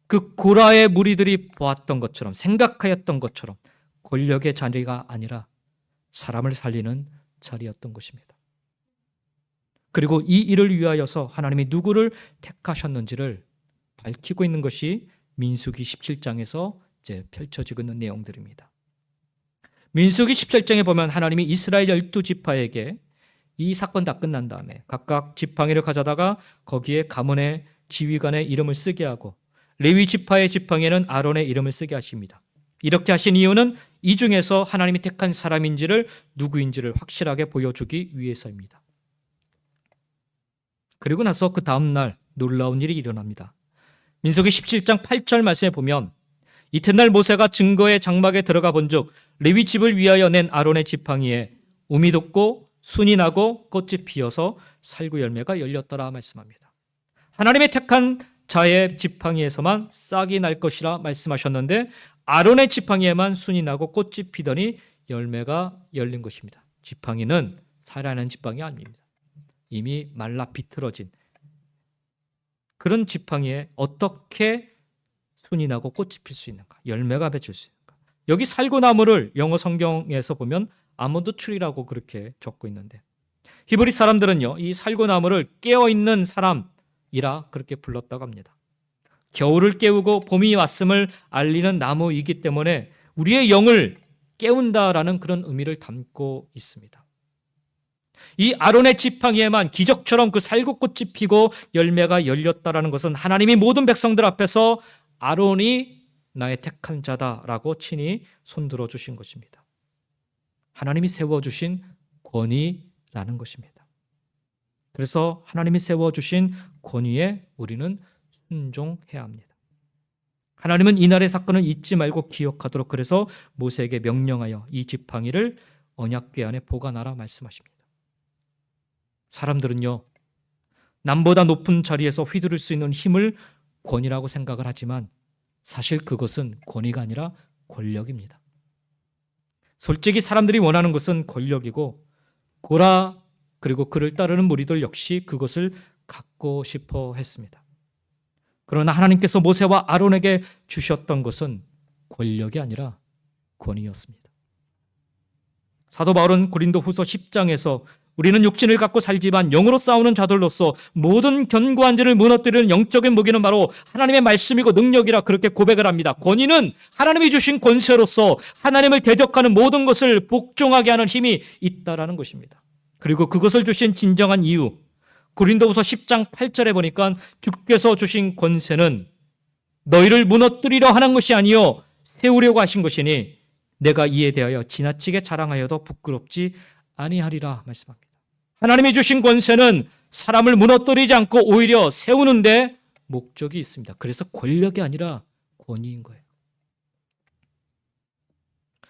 그 고라의 무리들이 보았던 것처럼, 생각하였던 것처럼 권력의 자리가 아니라 사람을 살리는 자리였던 것입니다. 그리고 이 일을 위하여서 하나님이 누구를 택하셨는지를 밝히고 있는 것이 민수기 17장에서 이제 펼쳐지고 있는 내용들입니다. 민수기 17장에 보면 하나님이 이스라엘 12지파에게 이 사건 다 끝난 다음에 각각 지팡이를 가져다가 거기에 가문의 지휘관의 이름을 쓰게 하고 레위 지파의 지팡이에는 아론의 이름을 쓰게 하십니다. 이렇게 하신 이유는 이 중에서 하나님이 택한 사람인지를 누구인지를 확실하게 보여주기 위해서입니다. 그리고 나서 그 다음날 놀라운 일이 일어납니다. 민수기 17장 8절 말씀에 보면 이튿날 모세가 증거의 장막에 들어가 본즉 레위 집을 위하여 낸 아론의 지팡이에 우미 돋고 순이 나고 꽃이 피어서 살구 열매가 열렸더라 말씀합니다. 하나님의 택한 자의 지팡이에서만 싹이 날 것이라 말씀하셨는데 아론의 지팡이에만 순이 나고 꽃이 피더니 열매가 열린 것입니다. 지팡이는 살아있는 지팡이 아닙니다. 이미 말라 비틀어진 그런 지팡이에 어떻게 순이 나고 꽃이 필 수 있는가? 열매가 맺을 수 있는가? 여기 살구나무를 영어 성경에서 보면 아몬드 트리라고 그렇게 적고 있는데 히브리 사람들은요, 이 살구나무를 깨어있는 사람이라 그렇게 불렀다고 합니다. 겨울을 깨우고 봄이 왔음을 알리는 나무이기 때문에 우리의 영을 깨운다라는 그런 의미를 담고 있습니다. 이 아론의 지팡이에만 기적처럼 그 살구꽃이 피고 열매가 열렸다라는 것은 하나님이 모든 백성들 앞에서 아론이 나의 택한 자다라고 친히 손들어 주신 것입니다. 하나님이 세워주신 권위라는 것입니다. 그래서 하나님이 세워주신 권위에 우리는 순종해야 합니다. 하나님은 이날의 사건을 잊지 말고 기억하도록 그래서 모세에게 명령하여 이 지팡이를 언약궤 안에 보관하라 말씀하십니다. 사람들은요, 남보다 높은 자리에서 휘두를 수 있는 힘을 권위라고 생각을 하지만 사실 그것은 권위가 아니라 권력입니다. 솔직히 사람들이 원하는 것은 권력이고 고라 그리고 그를 따르는 무리들 역시 그것을 갖고 싶어 했습니다. 그러나 하나님께서 모세와 아론에게 주셨던 것은 권력이 아니라 권위였습니다. 사도 바울은 고린도후서 10장에서 우리는 육신을 갖고 살지만 영으로 싸우는 자들로서 모든 견고한 자를 무너뜨리는 영적인 무기는 바로 하나님의 말씀이고 능력이라 그렇게 고백을 합니다. 권위는 하나님이 주신 권세로서 하나님을 대적하는 모든 것을 복종하게 하는 힘이 있다라는 것입니다. 그리고 그것을 주신 진정한 이유, 고린도후서 10장 8절에 보니까 주께서 주신 권세는 너희를 무너뜨리려 하는 것이 아니요 세우려고 하신 것이니 내가 이에 대하여 지나치게 자랑하여도 부끄럽지 아니하리라 말씀합니다. 하나님이 주신 권세는 사람을 무너뜨리지 않고 오히려 세우는데 목적이 있습니다. 그래서 권력이 아니라 권위인 거예요.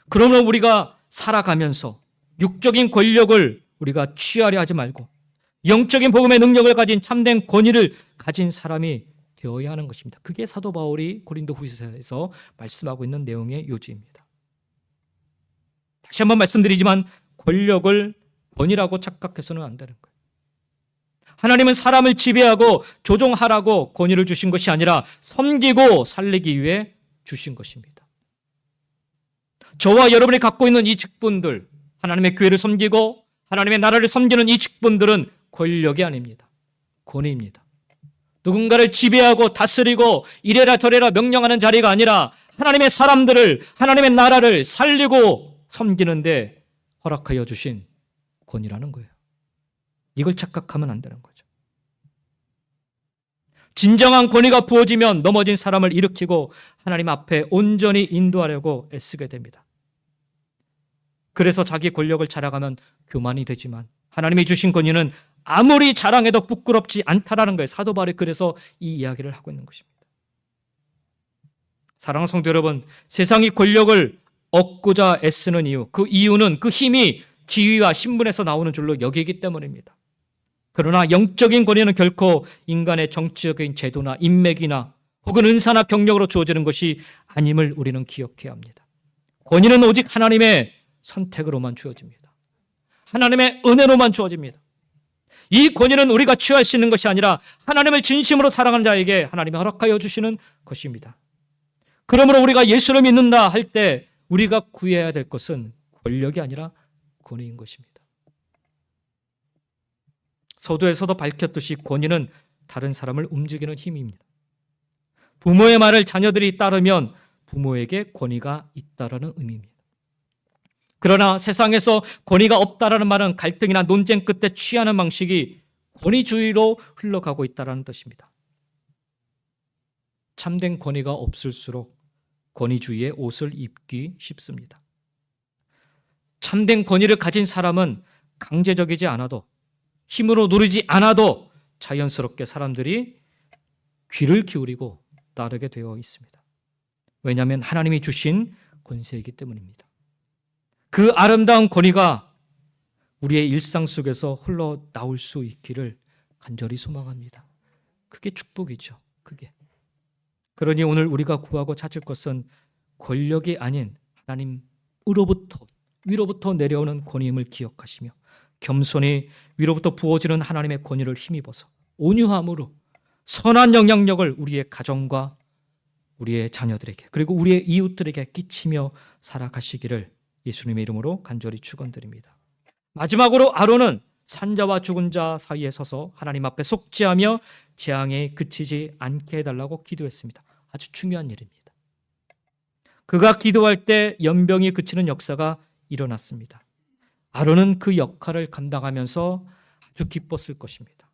그러므로 우리가 살아가면서 육적인 권력을 우리가 취하려 하지 말고 영적인 복음의 능력을 가진 참된 권위를 가진 사람이 되어야 하는 것입니다. 그게 사도 바울이 고린도 후서에서 말씀하고 있는 내용의 요지입니다. 다시 한번 말씀드리지만 권력을 권위라고 착각해서는 안 되는 거예요. 하나님은 사람을 지배하고 조종하라고 권위를 주신 것이 아니라 섬기고 살리기 위해 주신 것입니다. 저와 여러분이 갖고 있는 이 직분들, 하나님의 교회를 섬기고 하나님의 나라를 섬기는 이 직분들은 권력이 아닙니다. 권위입니다. 누군가를 지배하고 다스리고 이래라 저래라 명령하는 자리가 아니라 하나님의 사람들을, 하나님의 나라를 살리고 섬기는데 허락하여 주신 권위라는 거예요. 이걸 착각하면 안 되는 거죠. 진정한 권위가 부어지면 넘어진 사람을 일으키고 하나님 앞에 온전히 인도하려고 애쓰게 됩니다. 그래서 자기 권력을 자랑하면 교만이 되지만 하나님이 주신 권위는 아무리 자랑해도 부끄럽지 않다라는 거예요. 사도 바울이 그래서 이 이야기를 하고 있는 것입니다. 사랑하는 성도 여러분, 세상이 권력을 얻고자 애쓰는 이유, 그 이유는 그 힘이 지위와 신분에서 나오는 줄로 여기기 때문입니다. 그러나 영적인 권위는 결코 인간의 정치적인 제도나 인맥이나 혹은 은사나 경력으로 주어지는 것이 아님을 우리는 기억해야 합니다. 권위는 오직 하나님의 선택으로만 주어집니다. 하나님의 은혜로만 주어집니다. 이 권위는 우리가 취할 수 있는 것이 아니라 하나님을 진심으로 사랑하는 자에게 하나님이 허락하여 주시는 것입니다. 그러므로 우리가 예수를 믿는다 할 때 우리가 구해야 될 것은 권력이 아니라 권위인 것입니다. 서두에서도 밝혔듯이 권위는 다른 사람을 움직이는 힘입니다. 부모의 말을 자녀들이 따르면 부모에게 권위가 있다라는 의미입니다. 그러나 세상에서 권위가 없다라는 말은 갈등이나 논쟁 끝에 취하는 방식이 권위주의로 흘러가고 있다는 뜻입니다. 참된 권위가 없을수록 권위주의의 옷을 입기 쉽습니다. 참된 권위를 가진 사람은 강제적이지 않아도 힘으로 누르지 않아도 자연스럽게 사람들이 귀를 기울이고 따르게 되어 있습니다. 왜냐하면 하나님이 주신 권세이기 때문입니다. 그 아름다운 권위가 우리의 일상 속에서 흘러나올 수 있기를 간절히 소망합니다. 그게 축복이죠. 그게. 그러니 오늘 우리가 구하고 찾을 것은 권력이 아닌 하나님으로부터 위로부터 내려오는 권위임을 기억하시며 겸손히 위로부터 부어지는 하나님의 권위를 힘입어서 온유함으로 선한 영향력을 우리의 가정과 우리의 자녀들에게 그리고 우리의 이웃들에게 끼치며 살아가시기를 예수님의 이름으로 간절히 축원드립니다. 마지막으로 아론은 산자와 죽은 자 사이에 서서 하나님 앞에 속죄하며 재앙에 그치지 않게 해달라고 기도했습니다. 아주 중요한 일입니다. 그가 기도할 때 연병이 그치는 역사가 일어났습니다. 아론은 그 역할을 감당하면서 아주 기뻤을 것입니다.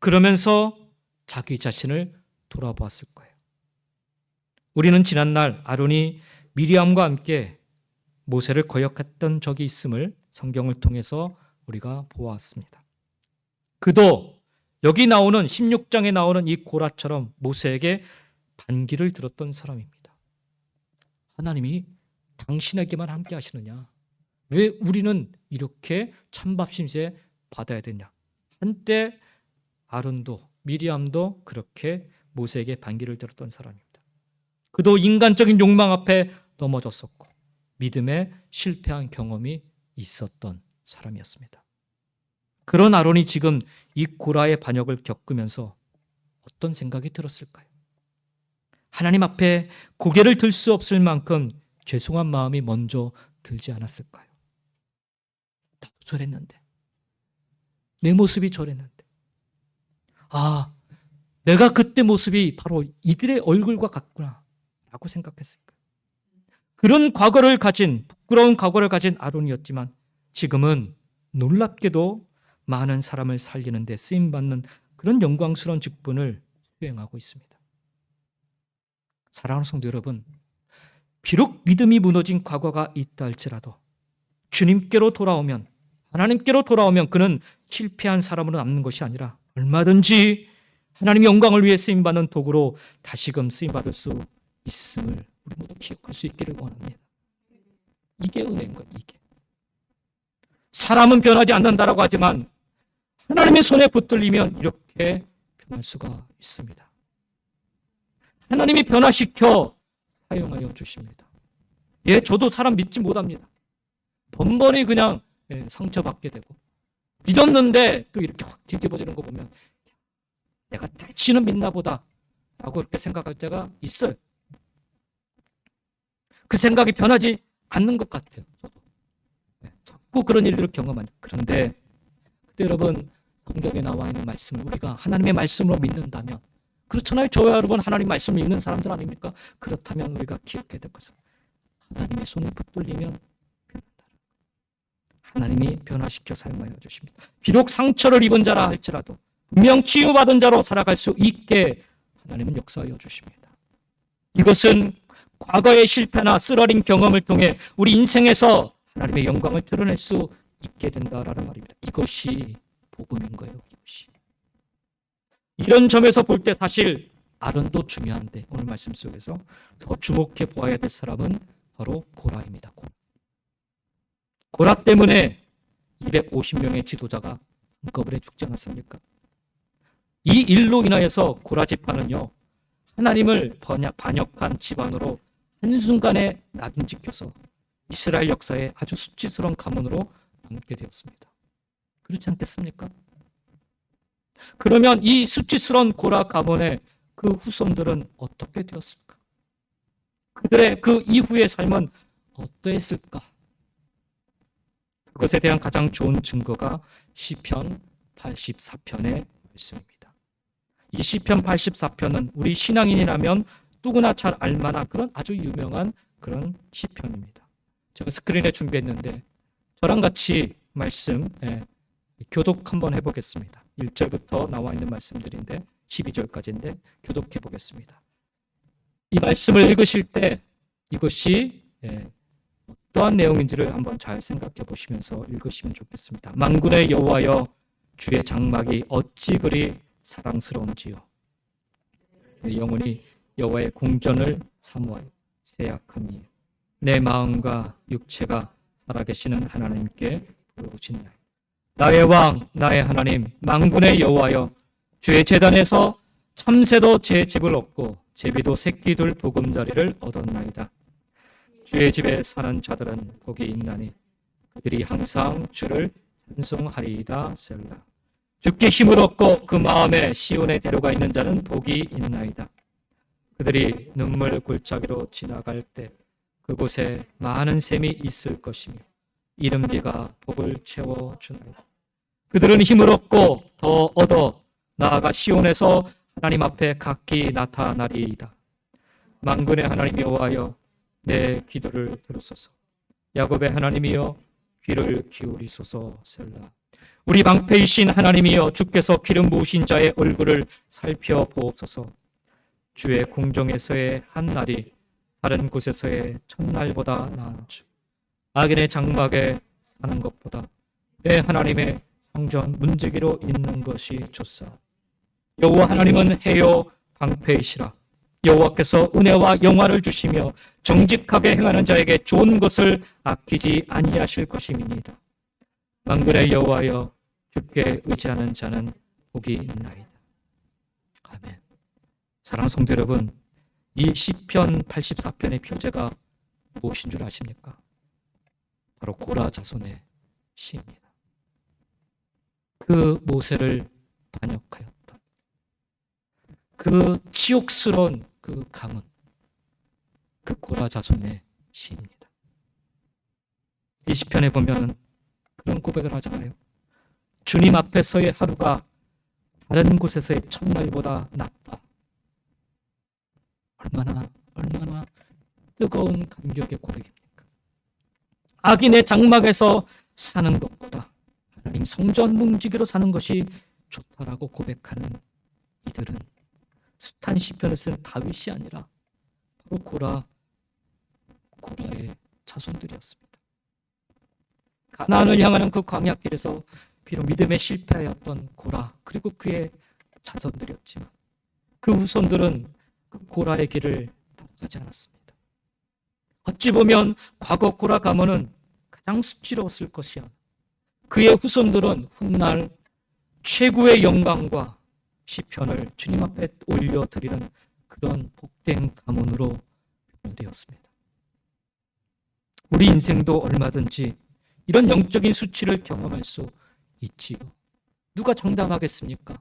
그러면서 자기 자신을 돌아보았을 거예요. 우리는 지난날 아론이 미리암과 함께 모세를 거역했던 적이 있음을 성경을 통해서 우리가 보았습니다. 그도 여기 나오는 16장에 나오는 이 고라처럼 모세에게 반기를 들었던 사람입니다. 하나님이 당신에게만 함께 하시느냐? 왜 우리는 이렇게 찬밥심세 받아야 되냐? 한때 아론도 미리암도 그렇게 모세에게 반기를 들었던 사람입니다. 그도 인간적인 욕망 앞에 넘어졌었고 믿음에 실패한 경험이 있었던 사람이었습니다. 그런 아론이 지금 이 고라의 반역을 겪으면서 어떤 생각이 들었을까요? 하나님 앞에 고개를 들 수 없을 만큼 죄송한 마음이 먼저 들지 않았을까요? 나도 저랬는데, 내 모습이 저랬는데, 내가 그때 모습이 바로 이들의 얼굴과 같구나 라고 생각했을까요? 그런 과거를 가진, 부끄러운 과거를 가진 아론이었지만 지금은 놀랍게도 많은 사람을 살리는 데 쓰임받는 그런 영광스러운 직분을 수행하고 있습니다. 사랑하는 성도 여러분, 비록 믿음이 무너진 과거가 있다 할지라도 주님께로 돌아오면, 하나님께로 돌아오면 그는 실패한 사람으로 남는 것이 아니라 얼마든지 하나님의 영광을 위해 쓰임받는 도구로 다시금 쓰임받을 수 있음을 우리 모두 기억할 수 있기를 원합니다. 이게 은혜인 거예요. 이게. 사람은 변하지 않는다라고 하지만 하나님의 손에 붙들리면 이렇게 변할 수가 있습니다. 하나님이 변화시켜 사용하여 주십니다. 예, 저도 사람 믿지 못합니다. 번번이 그냥 상처받게 되고 믿었는데 또 이렇게 확 뒤집어지는 거 보면 내가 대치는 믿나 보다 라고 그렇게 생각할 때가 있어요. 그 생각이 변하지 않는 것 같아요. 저도. 자꾸 그런 일들을 경험하는. 그런데 그때 여러분 성경에 나와 있는 말씀을 우리가 하나님의 말씀으로 믿는다면 그렇잖아요. 저와 여러분 하나님 말씀을 믿는 사람들 아닙니까? 그렇다면 우리가 기억해야 될 것은 하나님의 손에 붙들리면 변한다. 하나님이 변화시켜 사용하여 주십니다. 비록 상처를 입은 자라 할지라도 분명 치유받은 자로 살아갈 수 있게 하나님은 역사하여 주십니다. 이것은 과거의 실패나 쓰러린 경험을 통해 우리 인생에서 하나님의 영광을 드러낼 수 있게 된다라는 말입니다. 이것이 복음인 거예요. 이것이. 이런 점에서 볼 때 사실 아론도 중요한데 오늘 말씀 속에서 더 주목해 보아야 될 사람은 바로 고라입니다. 고라 때문에 250명의 지도자가 한꺼번에 죽지 않았습니까? 이 일로 인하여서 고라 지파는요, 하나님을 반역한 집안으로 한순간에 낙인찍혀서 이스라엘 역사에 아주 수치스러운 가문으로 남게 되었습니다. 그렇지 않겠습니까? 그러면 이 수치스러운 고라 가문의 그 후손들은 어떻게 되었을까? 그들의 그 이후의 삶은 어떠했을까? 그것에 대한 가장 좋은 증거가 시편 84편의 말씀입니다. 이 시편 84편은 우리 신앙인이라면 누구나 잘 알만한 그런 아주 유명한 그런 시편입니다. 제가 스크린에 준비했는데 저랑 같이 말씀 교독 한번 해보겠습니다. 1절부터 나와 있는 말씀들인데 12절까지인데 교독해 보겠습니다. 이 말씀을 읽으실 때 이것이 어떠한 내용인지를 한번 잘 생각해 보시면서 읽으시면 좋겠습니다. 만군의 여호와여, 주의 장막이 어찌 그리 사랑스러운지요. 내 영혼이 여호와의 공전을 사모하여 세약함이요. 내 마음과 육체가 살아계시는 하나님께 부르짖나이다. 나의 왕, 나의 하나님, 만군의 여호와여, 주의 제단에서 참새도 제 집을 얻고 제비도 새끼들 보금자리를 얻었나이다. 주의 집에 사는 자들은 복이 있나니 그들이 항상 주를 찬송하리이다. 셀라. 주께 힘을 얻고 그 마음에 시온에 데려가 있는 자는 복이 있나이다. 그들이 눈물 골짜기로 지나갈 때 그곳에 많은 샘이 있을 것이며 이름비가 복을 채워주나이다. 그들은 힘을 얻고 더 얻어 나아가 시온에서 하나님 앞에 각기 나타나리이다. 만군의 하나님 여호와여, 내 기도를 들으소서. 야곱의 하나님이여, 귀를 기울이소서. 셀라. 우리 방패이신 하나님이여, 주께서 기름 부으신 자의 얼굴을 살펴보옵소서. 주의 공정에서의 한 날이 다른 곳에서의 첫날보다 나은즉 악인의 장막에 사는 것보다 내 하나님의 성전 문지기로 있는 것이 좋사. 여호와 하나님은 해요 방패이시라. 여호와께서 은혜와 영화를 주시며 정직하게 행하는 자에게 좋은 것을 아끼지 아니하실 것임이니이다. 만군의 여호와여, 주께 의지하는 자는 복이 있나이다. 아멘. 사랑하는 성도 여러분, 이 시편 84편의 표제가 무엇인 줄 아십니까? 바로 고라 자손의 시입니다. 그 모세를 반역하였던 그 치욕스러운 그 가문, 그 고라 자손의 시입니다. 이 시편에 보면 그런 고백을 하잖아요. 주님 앞에서의 하루가 다른 곳에서의 첫날보다 낫다. 얼마나 뜨거운 감격의 고백입니까? 악인의 장막에서 사는 것보다 하나님 성전 문지기로 사는 것이 좋다라고 고백하는 이들은 숱한 시편을 쓴 다윗이 아니라 바로 고라의 자손들이었습니다. 가나안을 향하는 그 광야길에서 비록 믿음에 실패하였던 고라, 그리고 그의 자손들이었지만 그 후손들은 그 고라의 길을 따라가지 않았습니다. 어찌 보면 과거 고라 가문은 가장 수치로웠을 것이야. 그의 후손들은 훗날 최고의 영광과 시편을 주님 앞에 올려드리는 그런 복된 가문으로 되었습니다. 우리 인생도 얼마든지 이런 영적인 수치를 경험할 수 있지요. 누가 장담하겠습니까?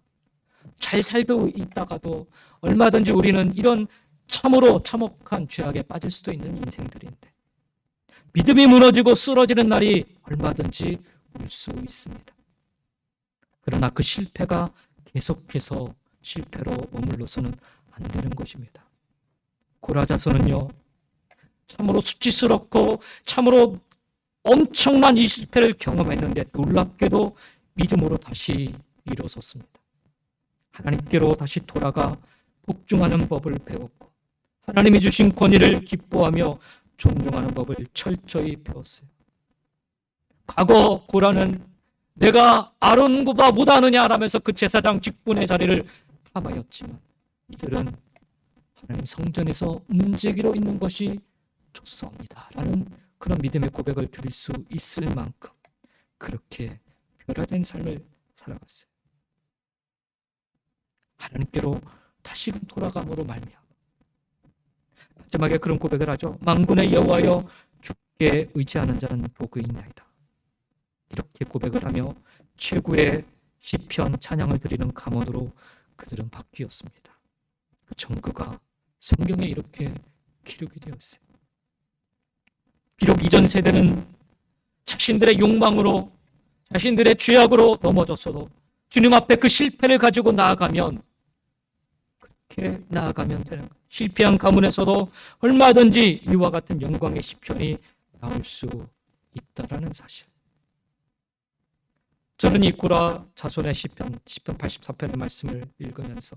잘 살고 있다가도 얼마든지 우리는 이런 참으로 참혹한 죄악에 빠질 수도 있는 인생들인데, 믿음이 무너지고 쓰러지는 날이 얼마든지 올 수 있습니다. 그러나 그 실패가 계속해서 실패로 머물러서는 안 되는 것입니다. 고라 자손은요, 참으로 수치스럽고 참으로 엄청난 이 실패를 경험했는데 놀랍게도 믿음으로 다시 일어섰습니다. 하나님께로 다시 돌아가 복종하는 법을 배웠고, 하나님이 주신 권위를 기뻐하며 존중하는 법을 철저히 배웠어요. 과거 고라는 내가 아론보다 못하느냐라면서 그 제사장 직분의 자리를 탐하였지만, 이들은 하나님 성전에서 문제기로 있는 것이 좋사옵니다 라는 그런 믿음의 고백을 드릴 수 있을 만큼 그렇게 변화된 삶을 살아갔어요. 하나님께로 다시금 돌아감으로 말미암아 마지막에 그런 고백을 하죠. 만군의 여호와여, 주께 의지하는 자는 복이 있나이다. 이렇게 고백을 하며 최고의 시편 찬양을 드리는 가문으로 그들은 바뀌었습니다. 그 정그가 성경에 이렇게 기록이 되어 있어요. 비록 이전 세대는 자신들의 욕망으로, 자신들의 죄악으로 넘어졌어도 주님 앞에 그 실패를 가지고 나아가면, 그렇게 나아가면 되는 거예요. 실패한 가문에서도 얼마든지 이와 같은 영광의 시편이 나올 수 있다라는 사실. 저는 이 고라 자손의 시편 84편의 말씀을 읽으면서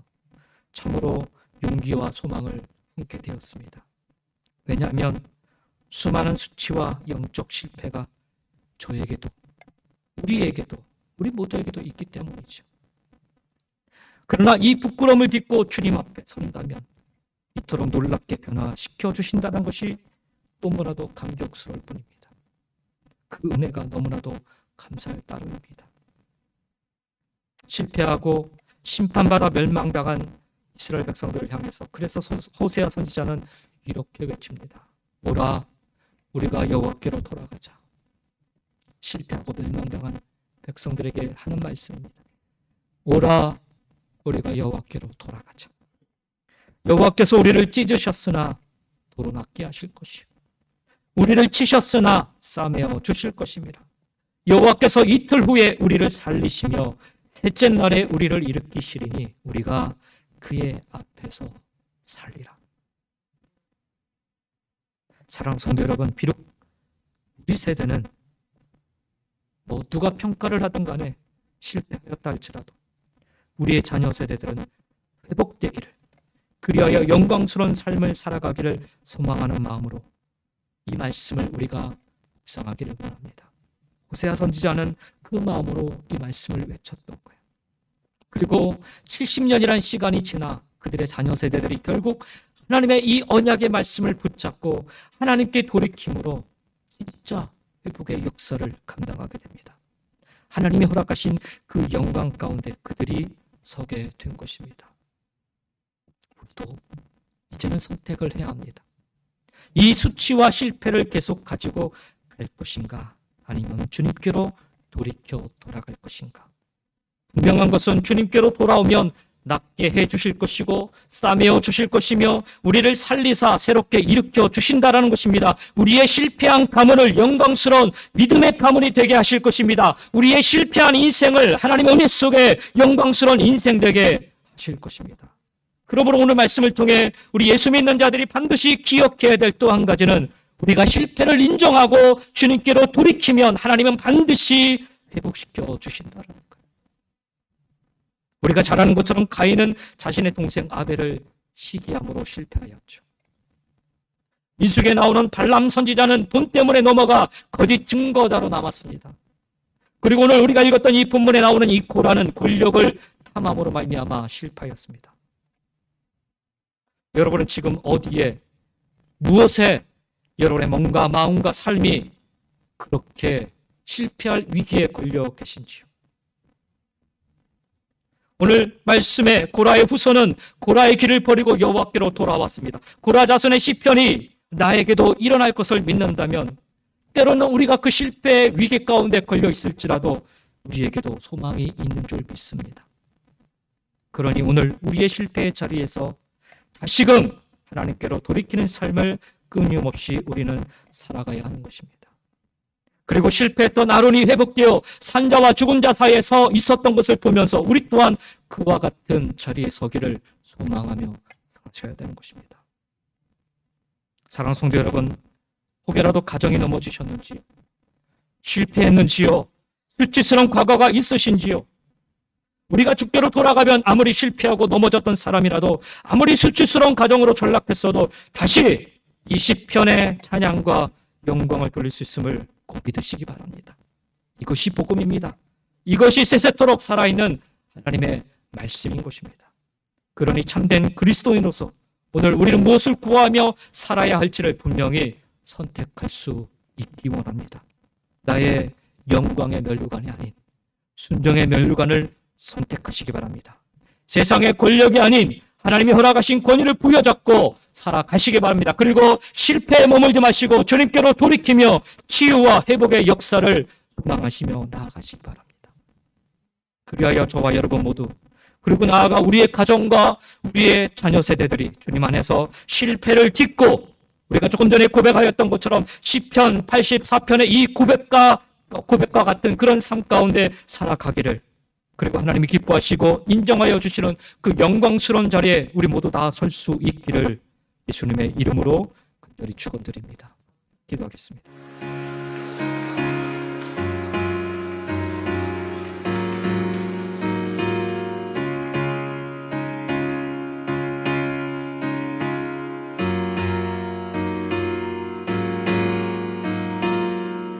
참으로 용기와 소망을 품게 되었습니다. 왜냐하면 수많은 수치와 영적 실패가 저에게도, 우리에게도, 우리 모두에게도 있기 때문이죠. 그러나 이 부끄러움을 딛고 주님 앞에 선다면 이토록 놀랍게 변화시켜 주신다는 것이 너무나도 감격스러울 뿐입니다. 그 은혜가 너무나도 감사할 따름입니다. 실패하고 심판받아 멸망당한 이스라엘 백성들을 향해서 그래서 호세아 선지자는 이렇게 외칩니다. 오라, 우리가 여호와께로 돌아가자. 실패하고 멸망당한 백성들에게 하는 말씀입니다. 오라, 우리가 여호와께로 돌아가자. 여호와께서 우리를 찢으셨으나 도로 낫게 하실 것이요, 우리를 치셨으나 싸매어 주실 것입니다. 여호와께서 이틀 후에 우리를 살리시며 셋째 날에 우리를 일으키시리니 우리가 그의 앞에서 살리라. 사랑하는 성도 여러분, 비록 우리 세대는 누가 평가를 하든 간에 실패하였다 할지라도 우리의 자녀 세대들은 회복되기를, 그리하여 영광스러운 삶을 살아가기를 소망하는 마음으로 이 말씀을 우리가 묵상하기를 원합니다. 호세아 선지자는 그 마음으로 이 말씀을 외쳤던 거예요. 그리고 70년이라는 시간이 지나 그들의 자녀 세대들이 결국 하나님의 이 언약의 말씀을 붙잡고 하나님께 돌이킴으로 진짜 회복의 역사를 감당하게 됩니다. 하나님이 허락하신 그 영광 가운데 그들이 서게 된 것입니다. 우리도 이제는 선택을 해야 합니다. 이 수치와 실패를 계속 가지고 갈 것인가, 아니면 주님께로 돌이켜 돌아갈 것인가. 분명한 것은 주님께로 돌아오면 낫게 해 주실 것이고 싸매어 주실 것이며 우리를 살리사 새롭게 일으켜 주신다라는 것입니다. 우리의 실패한 가문을 영광스러운 믿음의 가문이 되게 하실 것입니다. 우리의 실패한 인생을 하나님의 은혜 속에 영광스러운 인생 되게 하실 것입니다. 그러므로 오늘 말씀을 통해 우리 예수 믿는 자들이 반드시 기억해야 될 또 한 가지는, 우리가 실패를 인정하고 주님께로 돌이키면 하나님은 반드시 회복시켜 주신다는 거예요. 우리가 잘 아는 것처럼 가인은 자신의 동생 아벨을 시기함으로 실패하였죠. 민수기에 나오는 발람 선지자는 돈 때문에 넘어가 거짓 증거자로 남았습니다. 그리고 오늘 우리가 읽었던 이 본문에 나오는 이 고라는 권력을 탐함으로 말미암아 실패하였습니다. 여러분은 지금 어디에, 무엇에 여러분의 몸과 마음과 삶이 그렇게 실패할 위기에 걸려 계신지요? 오늘 말씀에 고라의 후손은 고라의 길을 버리고 여호와께로 돌아왔습니다. 고라 자손의 시편이 나에게도 일어날 것을 믿는다면 때로는 우리가 그 실패의 위기 가운데 걸려 있을지라도 우리에게도 소망이 있는 줄 믿습니다. 그러니 오늘 우리의 실패의 자리에서 다시금 하나님께로 돌이키는 삶을 끊임없이 우리는 살아가야 하는 것입니다. 그리고 실패했던 아론이 회복되어 산자와 죽은 자 사이에 서 있었던 것을 보면서 우리 또한 그와 같은 자리에 서기를 소망하며 사셔야 되는 것입니다. 사랑하는 성도 여러분, 혹여라도 가정이 넘어지셨는지, 실패했는지요, 수치스러운 과거가 있으신지요, 우리가 주께로 돌아가면 아무리 실패하고 넘어졌던 사람이라도 아무리 수치스러운 가정으로 전락했어도 다시 이 시편의 찬양과 영광을 돌릴 수 있음을 꼭 믿으시기 바랍니다. 이것이 복음입니다. 이것이 세세토록 살아있는 하나님의 말씀인 것입니다. 그러니 참된 그리스도인으로서 오늘 우리는 무엇을 구하며 살아야 할지를 분명히 선택할 수 있기 원합니다. 나의 영광의 면류관이 아닌 순종의 면류관을 선택하시기 바랍니다. 세상의 권력이 아닌 하나님이 허락하신 권위를 부여잡고 살아가시기 바랍니다. 그리고 실패에 머물지 마시고 주님께로 돌이키며 치유와 회복의 역사를 소망하시며 나아가시기 바랍니다. 그리하여 저와 여러분 모두, 그리고 나아가 우리의 가정과 우리의 자녀 세대들이 주님 안에서 실패를 딛고 우리가 조금 전에 고백하였던 것처럼 시편 84편의 이 고백과 같은 그런 삶 가운데 살아가기를, 그리고 하나님이 기뻐하시고 인정하여 주시는 그 영광스러운 자리에 우리 모두 다 설 수 있기를 예수님의 이름으로 간절히 축원드립니다. 기도하겠습니다.